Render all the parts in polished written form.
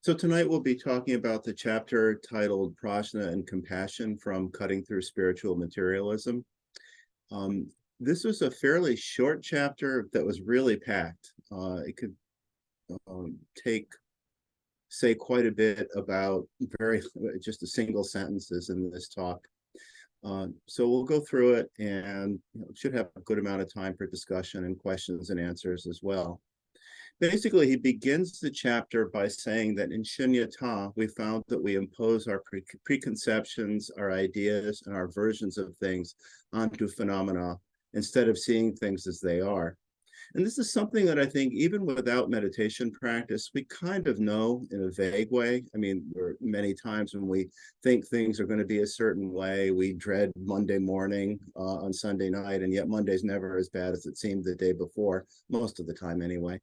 So tonight we'll be talking about the chapter titled Prajna and Compassion from Cutting Through Spiritual Materialism. This was a fairly short chapter that was really packed. It could say quite a bit about just a single sentences in this talk. So we'll go through it and should have a good amount of time for discussion and questions and answers as well. Basically, he begins the chapter by saying that in Shunyata, we found that we impose our preconceptions, our ideas, and our versions of things onto phenomena instead of seeing things as they are. And this is something that I think even without meditation practice, we kind of know in a vague way. I mean, there are many times when we think things are going to be a certain way, we dread Monday morning on Sunday night, and yet Monday's never as bad as it seemed the day before, most of the time anyway.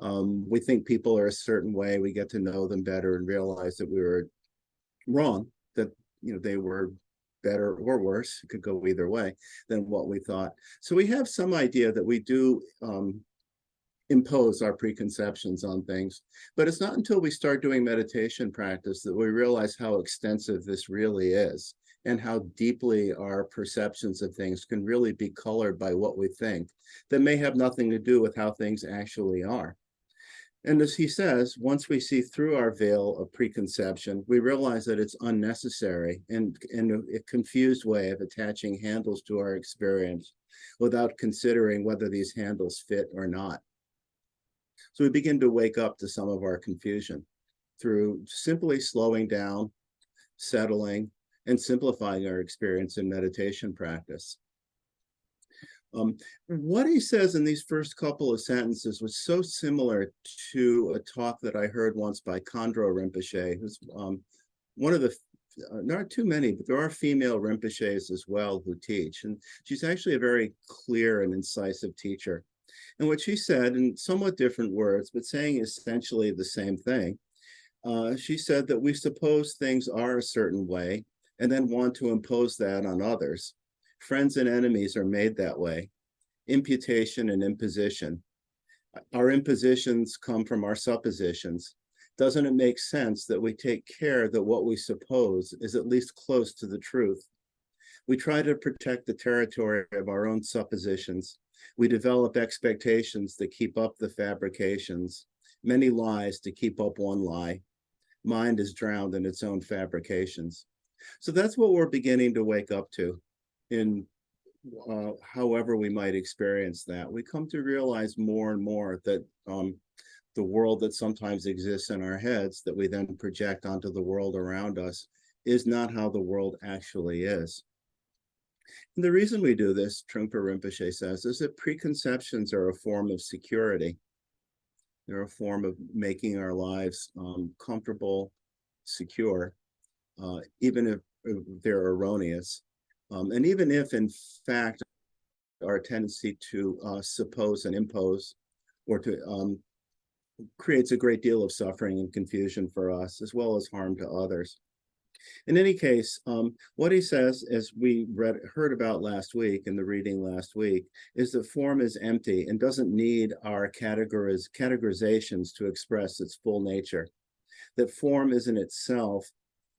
We think people are a certain way, we get to know them better and realize that we were wrong, that they were better or worse, it could go either way than what we thought. So we have some idea that we do impose our preconceptions on things, but it's not until we start doing meditation practice that we realize how extensive this really is and how deeply our perceptions of things can really be colored by what we think that may have nothing to do with how things actually are. And as he says, once we see through our veil of preconception, we realize that it's unnecessary and a confused way of attaching handles to our experience without considering whether these handles fit or not. So we begin to wake up to some of our confusion through simply slowing down, settling, and simplifying our experience in meditation practice. What he says in these first couple of sentences was so similar to a talk that I heard once by Khandro Rinpoche, who's one of the, not too many, but there are female Rinpoches as well who teach. And she's actually a very clear and incisive teacher. And what she said, in somewhat different words, but saying essentially the same thing, she said that we suppose things are a certain way and then want to impose that on others. Friends and enemies are made that way. Imputation and imposition. Our impositions come from our suppositions. Doesn't it make sense that we take care that what we suppose is at least close to the truth? We try to protect the territory of our own suppositions. We develop expectations that keep up the fabrications, many lies to keep up one lie. Mind is drowned in its own fabrications. So that's what we're beginning to wake up to. In however we might experience that, we come to realize more and more that the world that sometimes exists in our heads that we then project onto the world around us is not how the world actually is. And the reason we do this, Trungpa Rinpoche says, is that preconceptions are a form of security. They're a form of making our lives comfortable, secure, even if they're erroneous. And even if, in fact, our tendency to suppose and impose or to creates a great deal of suffering and confusion for us, as well as harm to others. In any case, what he says, as we heard about last week in the reading last week, is that form is empty and doesn't need our categorizations to express its full nature. That form is in itself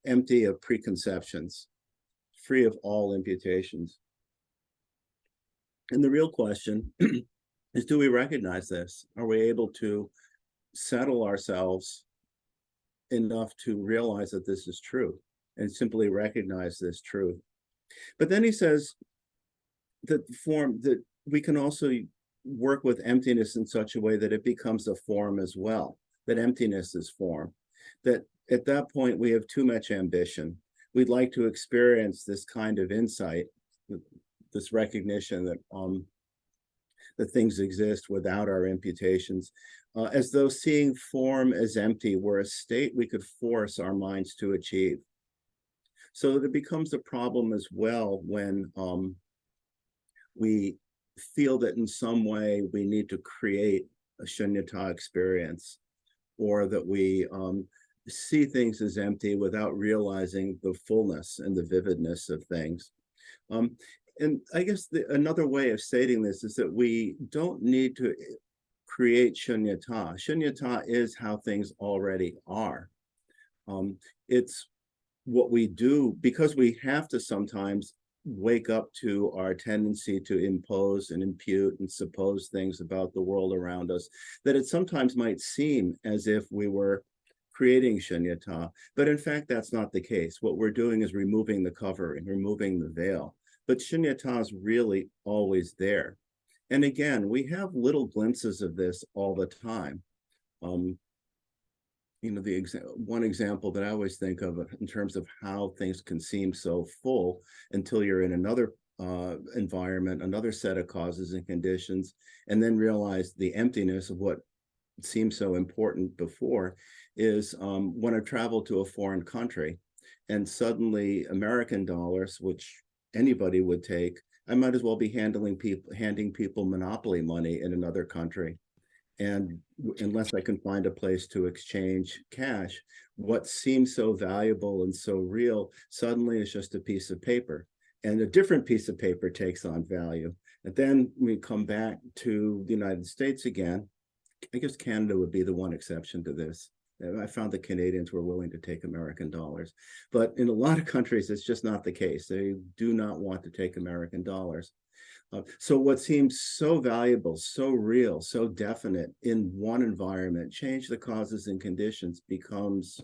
empty of preconceptions, free of all imputations. And the real question is, do we recognize this? Are we able to settle ourselves enough to realize that this is true and simply recognize this truth? But then he says that that we can also work with emptiness in such a way that it becomes a form as well, that emptiness is form, that at that point we have too much ambition. We'd like to experience this kind of insight, this recognition that that things exist without our imputations, as though seeing form as empty were a state we could force our minds to achieve. So that it becomes a problem as well when we feel that in some way we need to create a shunyata experience, or that we see things as empty without realizing the fullness and the vividness of things. And I guess another way of stating this is that we don't need to create shunyata. Shunyata is how things already are. It's what we do because we have to sometimes wake up to our tendency to impose and impute and suppose things about the world around us, that it sometimes might seem as if we were creating shunyata, but in fact, that's not the case. What we're doing is removing the covering, removing the veil, but shunyata is really always there. And again, we have little glimpses of this all the time. One example that I always think of in terms of how things can seem so full until you're in another environment, another set of causes and conditions, and then realize the emptiness of what seemed so important before is when I travel to a foreign country and suddenly American dollars, which anybody would take, I might as well be handing people monopoly money in another country. And unless I can find a place to exchange cash, what seems so valuable and so real suddenly is just a piece of paper. And a different piece of paper takes on value. And then we come back to the United States again. I guess Canada would be the one exception to this. I found the Canadians were willing to take American dollars. But in a lot of countries, it's just not the case. They do not want to take American dollars. So what seems so valuable, so real, so definite in one environment, change the causes and conditions becomes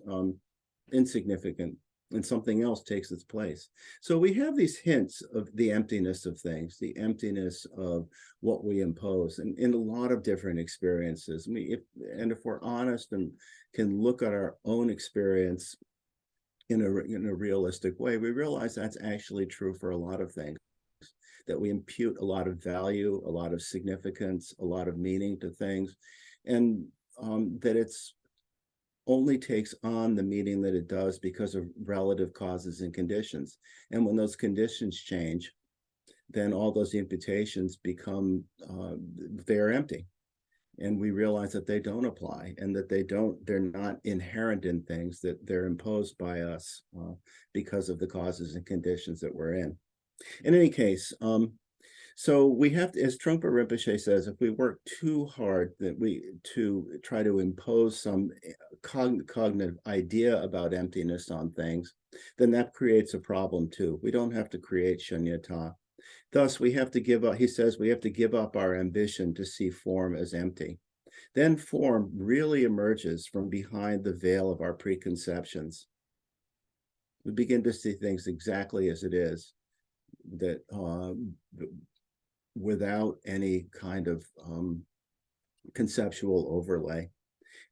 insignificant and something else takes its place. So we have these hints of the emptiness of things, the emptiness of what we impose and in a lot of different experiences. If we're honest and can look at our own experience in a realistic way, we realize that's actually true for a lot of things, that we impute a lot of value, a lot of significance, a lot of meaning to things, and that it's only takes on the meaning that it does because of relative causes and conditions. And when those conditions change, then all those imputations become, they're empty. And we realize that they don't apply and that they're not inherent in things, that they're imposed by us because of the causes and conditions that we're in. In any case, so we have to, as Trungpa Rinpoche says, if we work too hard to try to impose some cognitive idea about emptiness on things, then that creates a problem too. We don't have to create shunyata. Thus, we have to give up, he says, we have to give up our ambition to see form as empty. Then form really emerges from behind the veil of our preconceptions. We begin to see things exactly as it is, that without any kind of conceptual overlay.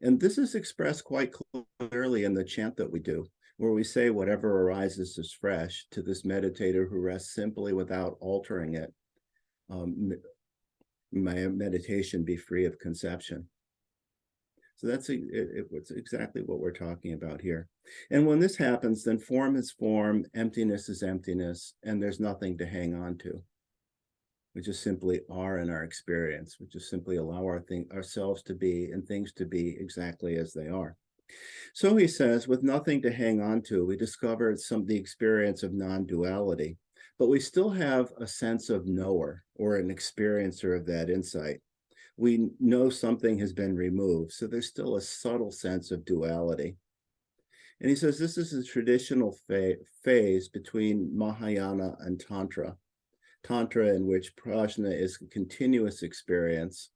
And this is expressed quite clearly in the chant that we do, where we say whatever arises is fresh to this meditator who rests simply without altering it. My meditation be free of conception. So that's it's exactly what we're talking about here. And when this happens, then form is form, emptiness is emptiness, and there's nothing to hang on to. We just simply are in our experience. We just simply allow ourselves to be and things to be exactly as they are. So he says, with nothing to hang on to, we discovered the experience of non-duality, but we still have a sense of knower or an experiencer of that insight. We know something has been removed, so there's still a subtle sense of duality. And he says this is a traditional phase between Mahayana and Tantra. Tantra, in which prajna is a continuous experience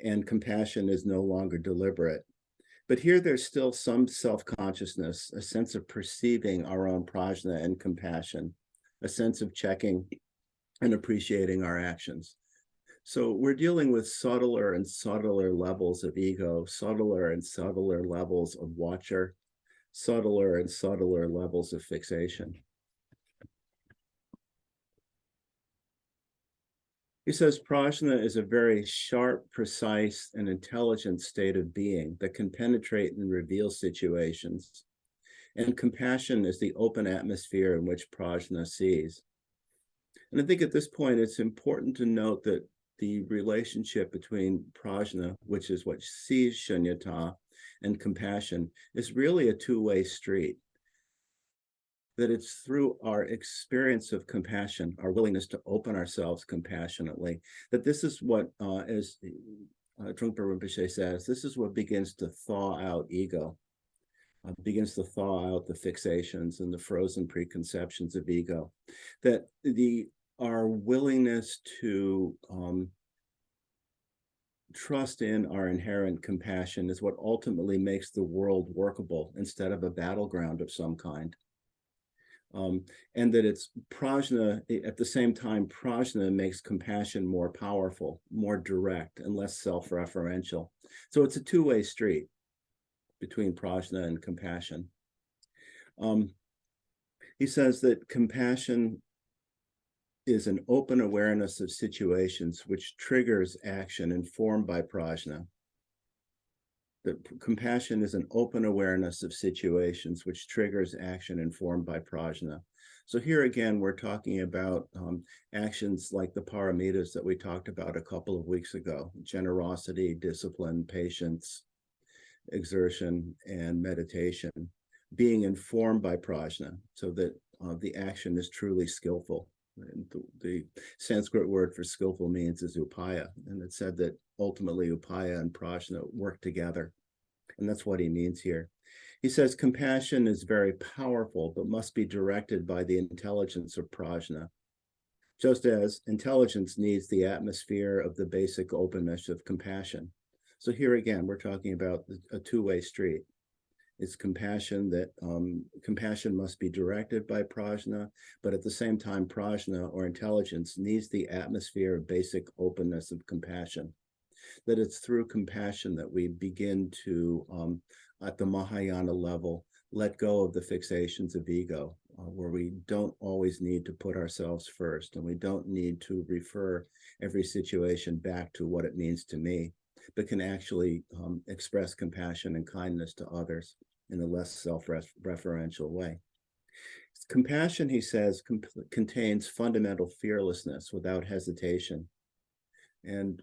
and compassion is no longer deliberate. But here there's still some self-consciousness, a sense of perceiving our own prajna and compassion, a sense of checking and appreciating our actions. So we're dealing with subtler and subtler levels of ego, subtler and subtler levels of watcher, subtler and subtler levels of fixation. He says prajna is a very sharp, precise, and intelligent state of being that can penetrate and reveal situations. And compassion is the open atmosphere in which prajna sees. And I think at this point, it's important to note that the relationship between prajna, which is what sees shunyata, and compassion is really a two-way street. That it's through our experience of compassion, our willingness to open ourselves compassionately, that this is what is Trungpa Rinpoche says, this is what begins to thaw out ego, begins to thaw out the fixations and the frozen preconceptions of ego, that our willingness to trust in our inherent compassion is what ultimately makes the world workable instead of a battleground of some kind. And that it's prajna, at the same time, prajna makes compassion more powerful, more direct, and less self-referential. So it's a two-way street between prajna and compassion. He says that compassion is an open awareness of situations which triggers action informed by prajna. That compassion is an open awareness of situations which triggers action informed by prajna. So here again, we're talking about actions like the paramitas that we talked about a couple of weeks ago: generosity, discipline, patience, exertion, and meditation, being informed by prajna, so that the action is truly skillful. And the Sanskrit word for skillful means is upaya, and it said that ultimately upaya and prajna work together, and that's what he means here. He says compassion is very powerful, but must be directed by the intelligence of prajna, just as intelligence needs the atmosphere of the basic openness of compassion. So here again, we're talking about a two-way street. It's compassion that compassion must be directed by prajna, but at the same time, prajna or intelligence needs the atmosphere of basic openness of compassion. That it's through compassion that we begin to, at the Mahayana level, let go of the fixations of ego, where we don't always need to put ourselves first, and we don't need to refer every situation back to what it means to me, but can actually express compassion and kindness to others in a less self-referential way. Compassion, he says, contains fundamental fearlessness without hesitation. And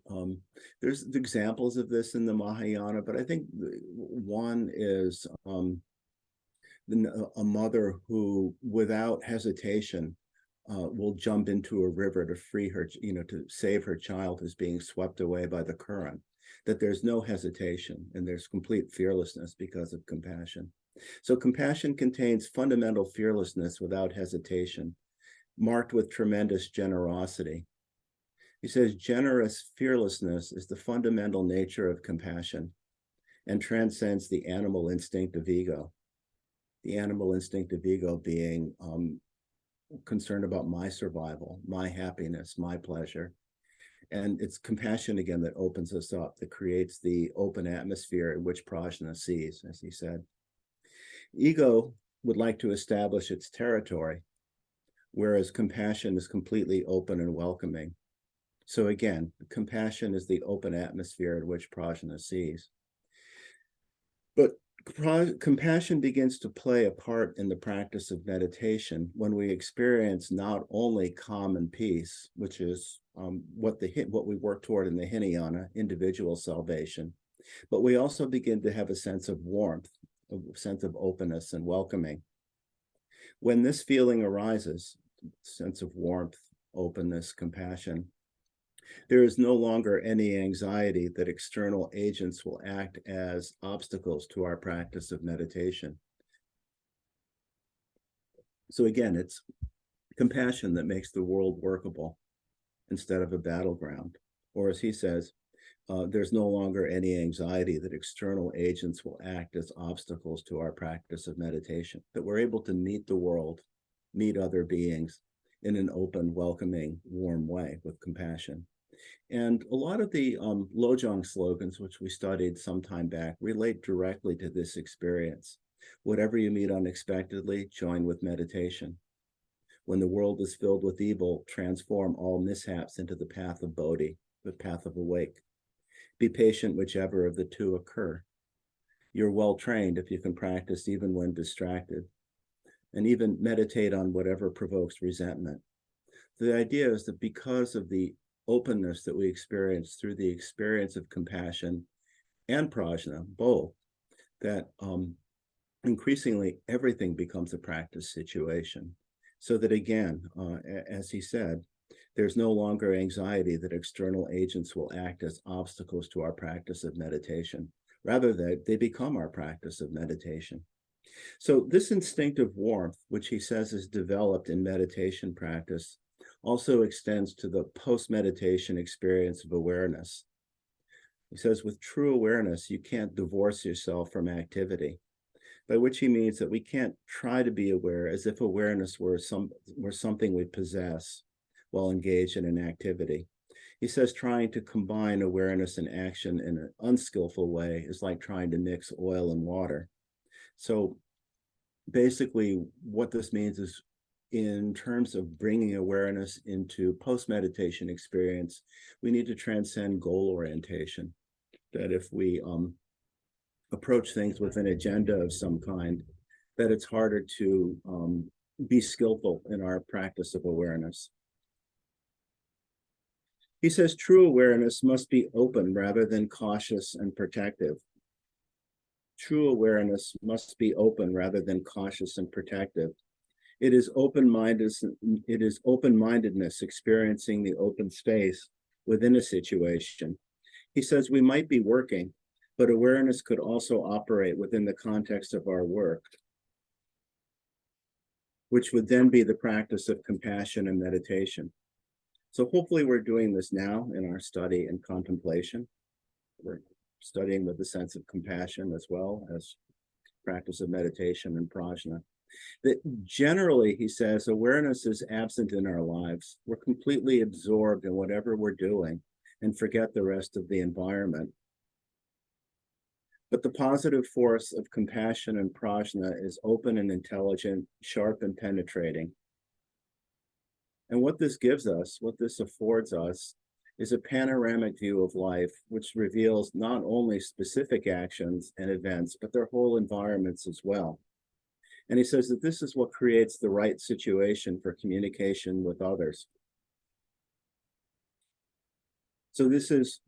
there's examples of this in the Mahayana, but I think one is a mother who, without hesitation, will jump into a river to free her, to save her child who's being swept away by the current. That there's no hesitation and there's complete fearlessness because of compassion. So compassion contains fundamental fearlessness without hesitation, marked with tremendous generosity. He says generous fearlessness is the fundamental nature of compassion and transcends the animal instinct of ego. The animal instinct of ego being concerned about my survival, my happiness, my pleasure. And it's compassion, again, that opens us up, that creates the open atmosphere in which prajna sees, as he said. Ego would like to establish its territory, whereas compassion is completely open and welcoming. So again, compassion is the open atmosphere in which prajna sees. But compassion begins to play a part in the practice of meditation when we experience not only calm and peace, which is what we work toward in the Hinayana, individual salvation, but we also begin to have a sense of warmth, a sense of openness and welcoming. When this feeling arises, sense of warmth, openness, compassion, there is no longer any anxiety that external agents will act as obstacles to our practice of meditation. So again, it's compassion that makes the world workable instead of a battleground. Or as he says, there's no longer any anxiety that external agents will act as obstacles to our practice of meditation, that we're able to meet the world, meet other beings in an open, welcoming, warm way with compassion. And a lot of the Lojong slogans, which we studied some time back, relate directly to this experience. Whatever you meet unexpectedly, join with meditation. When the world is filled with evil, transform all mishaps into the path of Bodhi, the path of awake. Be patient whichever of the two occur. You're well trained if you can practice even when distracted, and even meditate on whatever provokes resentment. The idea is that because of the openness that we experience through the experience of compassion and prajna, both, that increasingly everything becomes a practice situation. So that again, as he said, There's no longer anxiety that external agents will act as obstacles to our practice of meditation. Rather, they become our practice of meditation. So this instinctive warmth, which he says is developed in meditation practice, also extends to the post-meditation experience of awareness. He says, with true awareness, you can't divorce yourself from activity, by which he means that we can't try to be aware as if awareness were something we possess while engaged in an activity. He says trying to combine awareness and action in an unskillful way is like trying to mix oil and water. So basically, what this means is, in terms of bringing awareness into post-meditation experience, we need to transcend goal orientation. That if we approach things with an agenda of some kind, that it's harder to be skillful in our practice of awareness. He says true awareness must be open rather than cautious and protective. True awareness must be open rather than cautious and protective. It is open-mindedness experiencing the open space within a situation. He says we might be working, but awareness could also operate within the context of our work, which would then be the practice of compassion and meditation. So hopefully we're doing this now in our study and contemplation. We're studying with a sense of compassion as well as practice of meditation and prajna. That generally, he says, awareness is absent in our lives. We're completely absorbed in whatever we're doing and forget the rest of the environment. But the positive force of compassion and prajna is open and intelligent, sharp and penetrating. And what this gives us, what this affords us, is a panoramic view of life, which reveals not only specific actions and events, but their whole environments as well. And he says that this is what creates the right situation for communication with others. So this is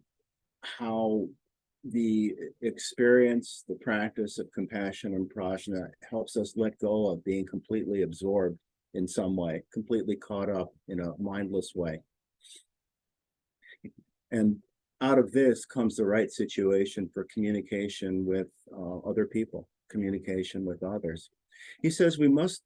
how the experience, the practice of compassion and prajna helps us let go of being completely absorbed in some way, completely caught up in a mindless way. And out of this comes the right situation for communication with other people, communication with others. He says we must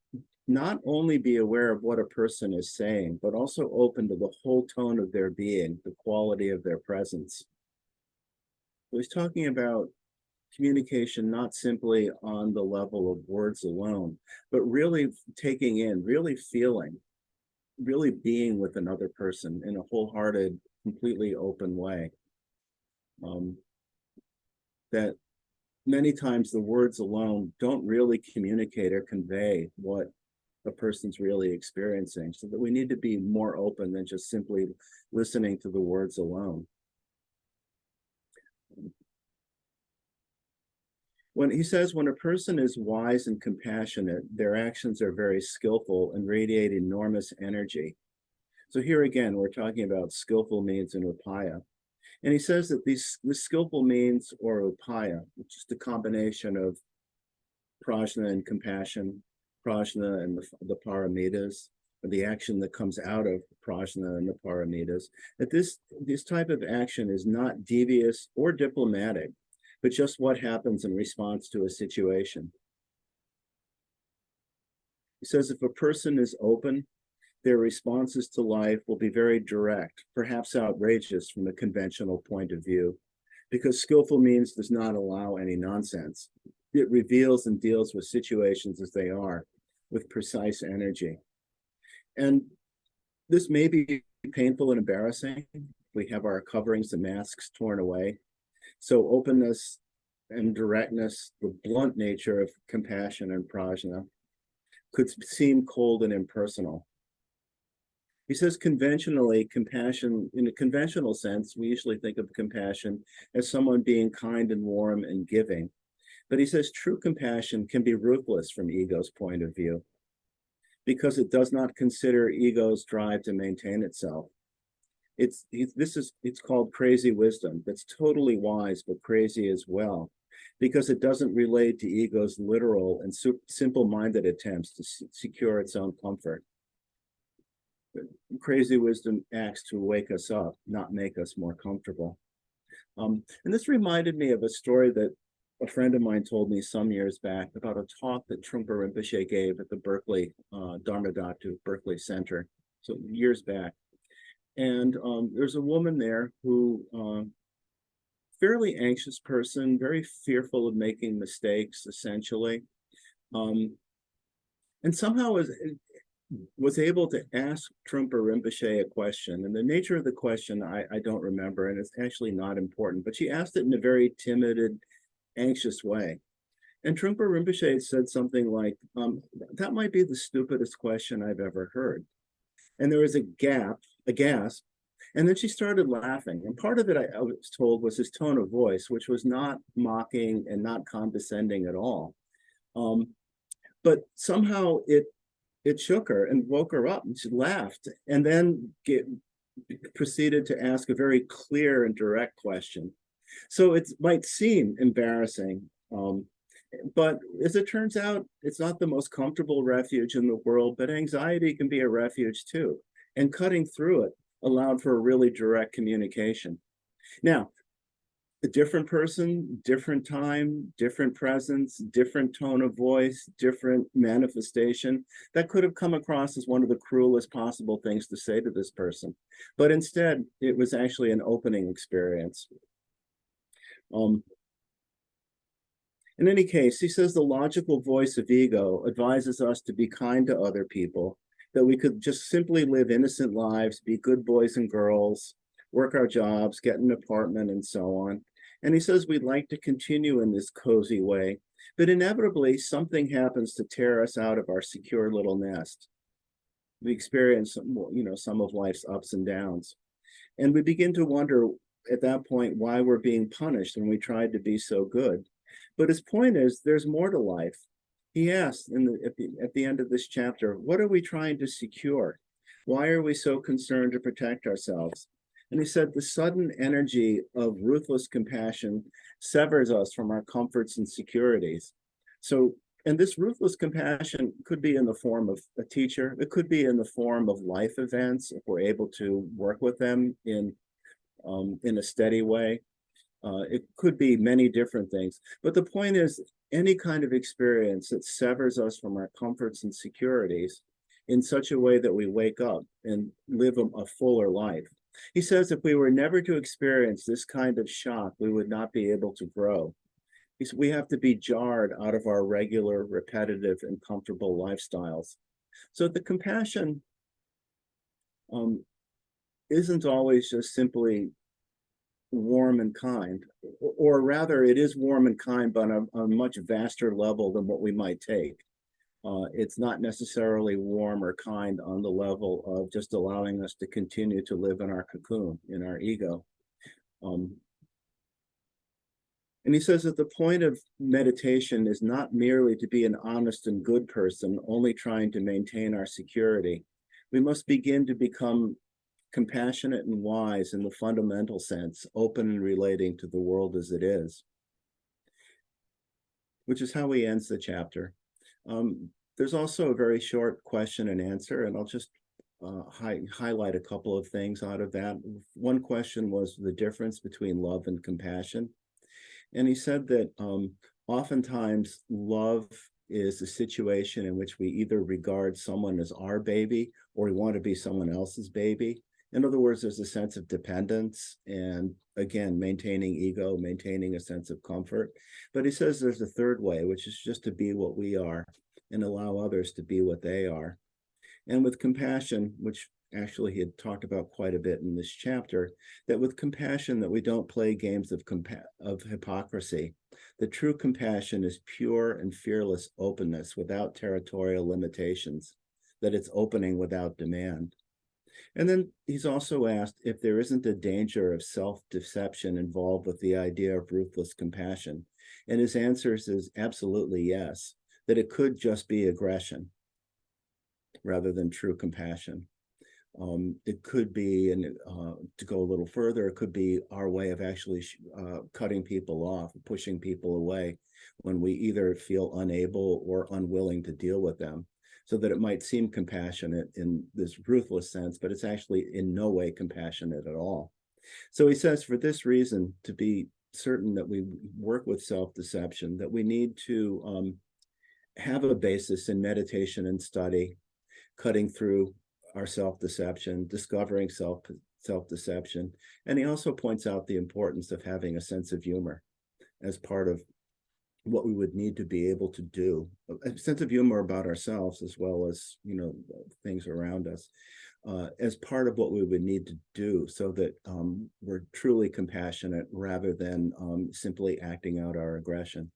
not only be aware of what a person is saying, but also open to the whole tone of their being, the quality of their presence. So he's talking about communication not simply on the level of words alone, but really taking in, really feeling, really being with another person in a wholehearted, completely open way. That many times the words alone don't really communicate or convey what a person's really experiencing, so that we need to be more open than just simply listening to the words alone. When he says, when a person is wise and compassionate, their actions are very skillful and radiate enormous energy. So here again, we're talking about skillful means and upaya. And he says that this skillful means, or upaya, which is the combination of prajna and compassion, prajna and the paramitas, or the action that comes out of prajna and the paramitas, that this type of action is not devious or diplomatic, but just what happens in response to a situation. He says if a person is open, their responses to life will be very direct, perhaps outrageous from a conventional point of view, because skillful means does not allow any nonsense. It reveals and deals with situations as they are, with precise energy. And this may be painful and embarrassing. We have our coverings and masks torn away. So openness and directness, the blunt nature of compassion and prajna, could seem cold and impersonal. He says conventionally, compassion, in a conventional sense, we usually think of compassion as someone being kind and warm and giving. But he says true compassion can be ruthless from ego's point of view, because it does not consider ego's drive to maintain itself. It's called crazy wisdom. That's totally wise, but crazy as well, because it doesn't relate to ego's literal and simple-minded attempts to secure its own comfort. Crazy wisdom acts to wake us up, not make us more comfortable. And this reminded me of a story that a friend of mine told me some years back about a talk that Trungpa Rinpoche gave at the Berkeley Dharmadhatu Berkeley Center, so years back. And there's a woman there who, fairly anxious person, very fearful of making mistakes, essentially, and somehow was able to ask Trungpa Rinpoche a question. And the nature of the question, I don't remember, and it's actually not important, but she asked it in a very timid, anxious way. And Trungpa Rinpoche said something like, that might be the stupidest question I've ever heard. And there was a gasp, and then she started laughing. And part of it, I was told, was his tone of voice, which was not mocking and not condescending at all. But somehow it shook her and woke her up, and she laughed, and then proceeded to ask a very clear and direct question. So it might seem embarrassing, but as it turns out, it's not the most comfortable refuge in the world, but anxiety can be a refuge too. And cutting through it allowed for a really direct communication. Now, a different person, different time, different presence, different tone of voice, different manifestation, that could have come across as one of the cruelest possible things to say to this person. But instead, it was actually an opening experience. In any case, he says the logical voice of ego advises us to be kind to other people, that we could just simply live innocent lives, be good boys and girls, work our jobs, get an apartment, and so on. And he says we'd like to continue in this cozy way, but inevitably something happens to tear us out of our secure little nest. We experience, some of life's ups and downs. And we begin to wonder at that point why we're being punished when we tried to be so good. But his point is, there's more to life. He asks at the end of this chapter, what are we trying to secure? Why are we so concerned to protect ourselves? And he said, the sudden energy of ruthless compassion severs us from our comforts and securities. So, and this ruthless compassion could be in the form of a teacher. It could be in the form of life events, if we're able to work with them in a steady way. It could be many different things. But the point is, any kind of experience that severs us from our comforts and securities in such a way that we wake up and live a fuller life. He says if we were never to experience this kind of shock, we would not be able to grow. We have to be jarred out of our regular, repetitive, and comfortable lifestyles. So the compassion isn't always just simply warm and kind, or rather it is warm and kind, but on a much vaster level than what we might take. It's not necessarily warm or kind on the level of just allowing us to continue to live in our cocoon, in our ego. And he says that the point of meditation is not merely to be an honest and good person, only trying to maintain our security. We must begin to become compassionate and wise in the fundamental sense, open and relating to the world as it is, which is how he ends the chapter. There's also a very short question and answer, and I'll just highlight a couple of things out of that. One question was the difference between love and compassion. And he said that oftentimes love is a situation in which we either regard someone as our baby or we want to be someone else's baby. In other words, there's a sense of dependence and, again, maintaining ego, maintaining a sense of comfort. But he says there's a third way, which is just to be what we are and allow others to be what they are. And with compassion, which actually he had talked about quite a bit in this chapter, that with compassion that we don't play games of hypocrisy. The true compassion is pure and fearless openness without territorial limitations, that it's opening without demand. And then he's also asked if there isn't a danger of self-deception involved with the idea of ruthless compassion. And his answer is absolutely yes, that it could just be aggression rather than true compassion. It could be, and to go a little further, it could be our way of actually cutting people off, pushing people away when we either feel unable or unwilling to deal with them. so that it might seem compassionate in this ruthless sense, but it's actually in no way compassionate at all. So he says, for this reason, to be certain that we work with self-deception, that we need to have a basis in meditation and study, cutting through our self-deception, discovering self-deception. And he also points out the importance of having a sense of humor as part of what we would need to be able to do, a sense of humor about ourselves as well as, things around us, as part of what we would need to do so that we're truly compassionate rather than simply acting out our aggression.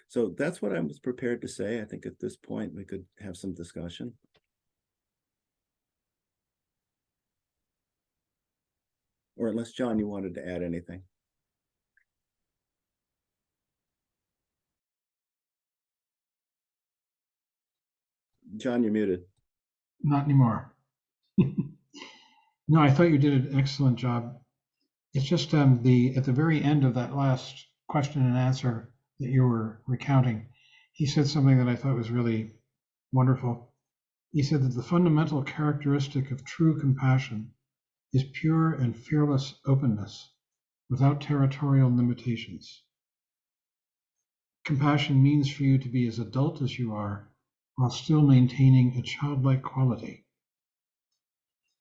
So that's what I was prepared to say. I think at this point we could have some discussion. Or unless, John, you wanted to add anything. John, you're muted. Not anymore. No, I thought you did an excellent job. It's just at the very end of that last question and answer that you were recounting, he said something that I thought was really wonderful. He said that the fundamental characteristic of true compassion is pure and fearless openness without territorial limitations. Compassion means for you to be as adult as you are while still maintaining a childlike quality.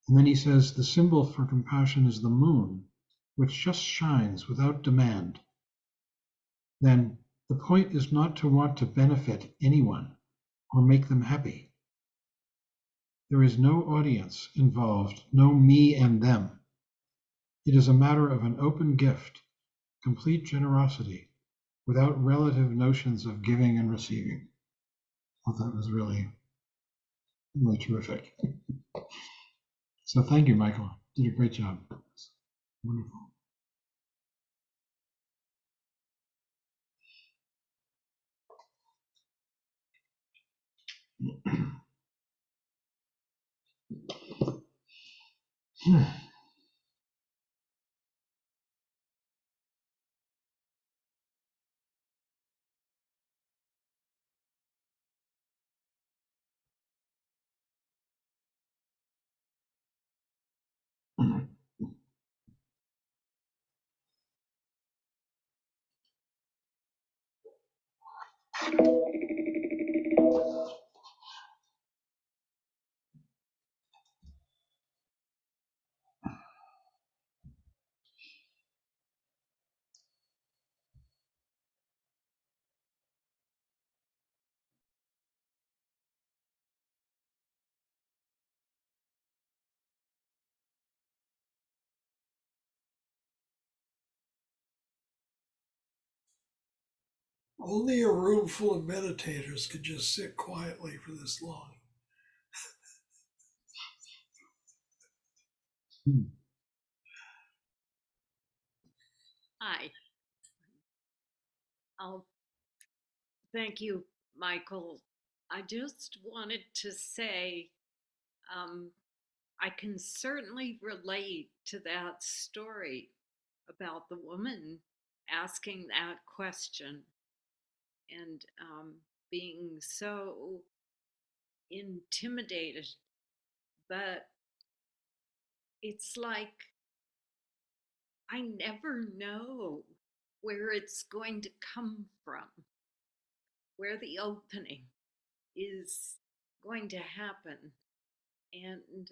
And then he says the symbol for compassion is the moon, which just shines without demand. Then the point is not to want to benefit anyone or make them happy. There is no audience involved, no me and them. It is a matter of an open gift, complete generosity, without relative notions of giving and receiving. I thought that was really, really terrific. So thank you, Michael. Did a great job. Wonderful. Only a room full of meditators could just sit quietly for this long. Hi. Oh, thank you, Michael. I just wanted to say I can certainly relate to that story about the woman asking that question and being so intimidated. But it's like I never know where it's going to come from, where the opening is going to happen. And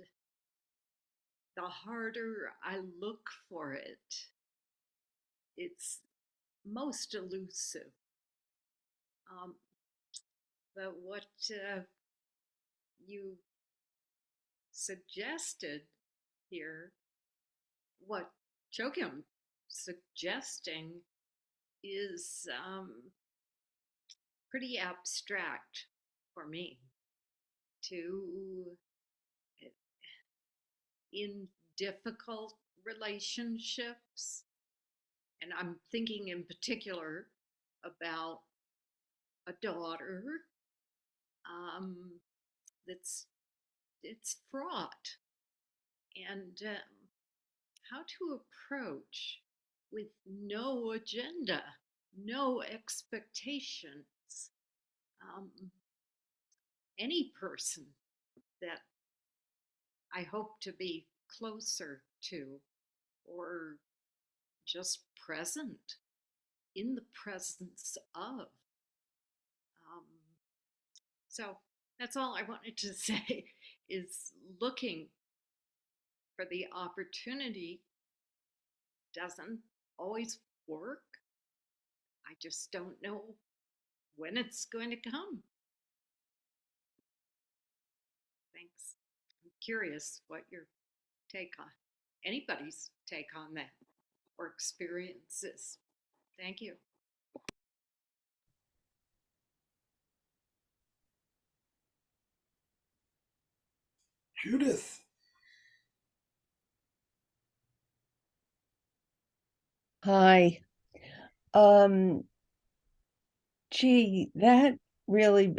the harder I look for it, it's most elusive. Um, but what you suggested here, what Chogyam suggesting, is pretty abstract for me. To in difficult relationships, and I'm thinking in particular about a daughter um, that's it's fraught, and how to approach with no agenda, no expectations, um, any person that I hope to be closer to, or just present, in the presence of. Um, so that's all I wanted to say, is looking for the opportunity doesn't always work. I just don't know when it's going to come. Thanks. I'm curious what your take on, anybody's take on that or experiences. Thank you. Judith. Hi. Gee, that really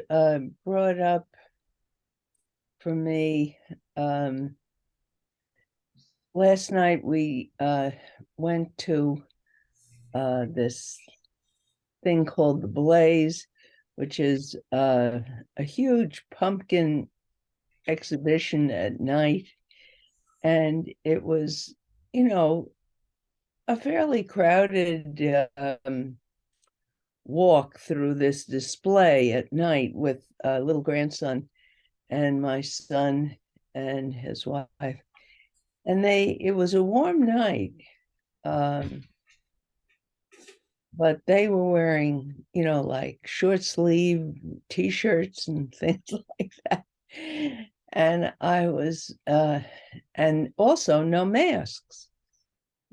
brought up for me. Last night we went to this thing called the Blaze, which is a huge pumpkin exhibition at night. And it was, a fairly crowded walk through this display at night with a little grandson and my son and his wife. And it was a warm night. But they were wearing, like short sleeve t-shirts and things like that. And and also no masks.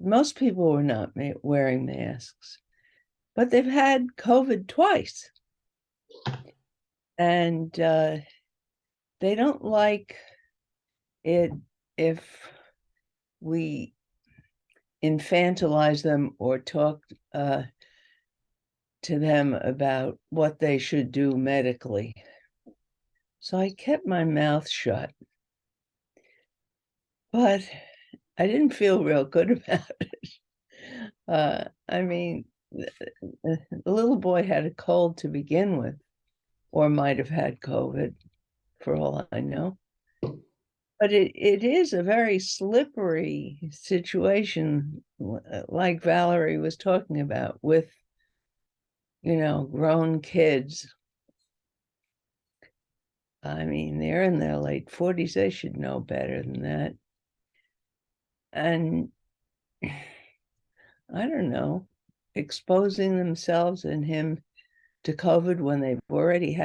Most people were not wearing masks, but they've had COVID twice. And they don't like it if we infantilize them or talk to them about what they should do medically. So I kept my mouth shut. But I didn't feel real good about it. I mean, the little boy had a cold to begin with, or might have had COVID, for all I know. But it is a very slippery situation, like Valerie was talking about, with, grown kids. I mean, they're in their late 40s. They should know better than that. And I don't know, exposing themselves and him to COVID when they've already had